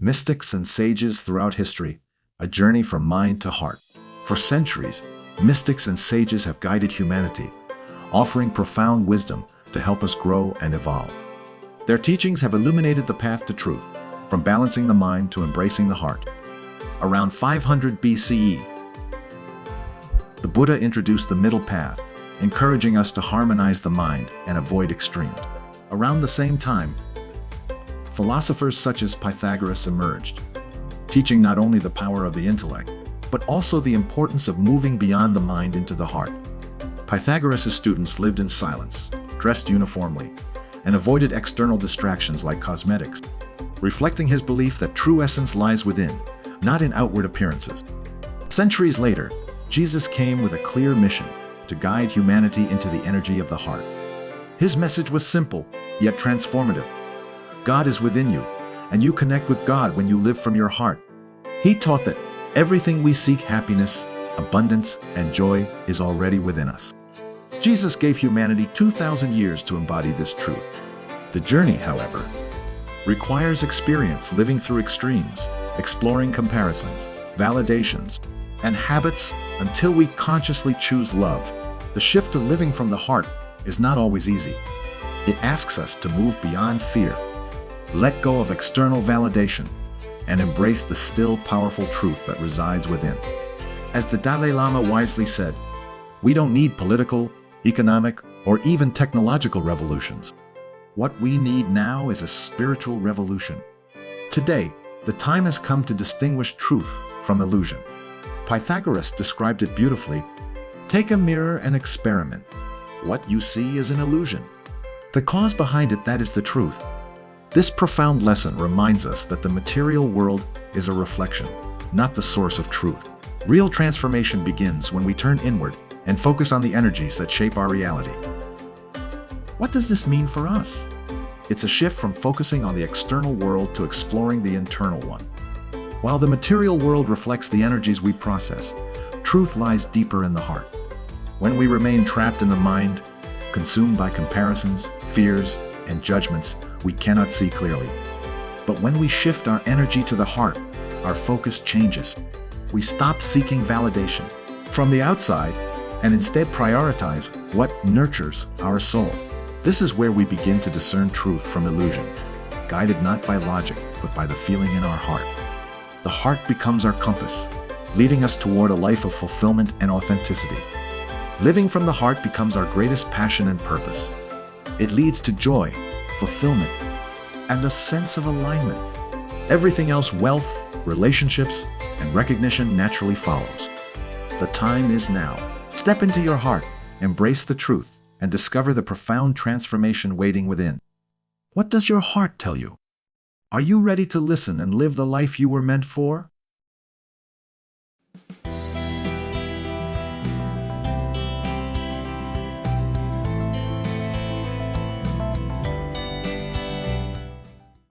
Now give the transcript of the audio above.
mystics and sages throughout history, a journey from mind to heart. For centuries, mystics and sages have guided humanity, offering profound wisdom to help us grow and evolve. Their teachings have illuminated the path to truth, from balancing the mind to embracing the heart. Around 500 BCE, the Buddha introduced the middle path, encouraging us to harmonize the mind and avoid extremes. Around the same time, philosophers such as Pythagoras emerged, teaching not only the power of the intellect, but also the importance of moving beyond the mind into the heart. Pythagoras' students lived in silence, dressed uniformly, and avoided external distractions like cosmetics, reflecting his belief that true essence lies within, not in outward appearances. Centuries later, Jesus came with a clear mission to guide humanity into the energy of the heart. His message was simple, yet transformative. God is within you, and you connect with God when you live from your heart. He taught that everything we seek, happiness, abundance, and joy, is already within us. Jesus gave humanity 2,000 years to embody this truth. The journey, however, requires experience, living through extremes, exploring comparisons, validations, and habits until we consciously choose love. The shift to living from the heart is not always easy. It asks us to move beyond fear, let go of external validation, and embrace the still powerful truth that resides within. As the Dalai Lama wisely said, we don't need political, economic, or even technological revolutions. What we need now is a spiritual revolution. Today, the time has come to distinguish truth from illusion. Pythagoras described it beautifully. Take a mirror and experiment. What you see is an illusion. The cause behind it, that is the truth. This profound lesson reminds us that the material world is a reflection, not the source of truth. Real transformation begins when we turn inward and focus on the energies that shape our reality. What does this mean for us? It's a shift from focusing on the external world to exploring the internal one. While the material world reflects the energies we process, truth lies deeper in the heart. When we remain trapped in the mind, consumed by comparisons, fears, and judgments, we cannot see clearly. But when we shift our energy to the heart, our focus changes. We stop seeking validation from the outside and instead prioritize what nurtures our soul. This is where we begin to discern truth from illusion, guided not by logic, but by the feeling in our heart. The heart becomes our compass, leading us toward a life of fulfillment and authenticity. Living from the heart becomes our greatest passion and purpose. It leads to joy, fulfillment, and a sense of alignment. Everything else, wealth, relationships, and recognition, naturally follows. The time is now. Step into your heart, embrace the truth, and discover the profound transformation waiting within. What does your heart tell you? Are you ready to listen and live the life you were meant for?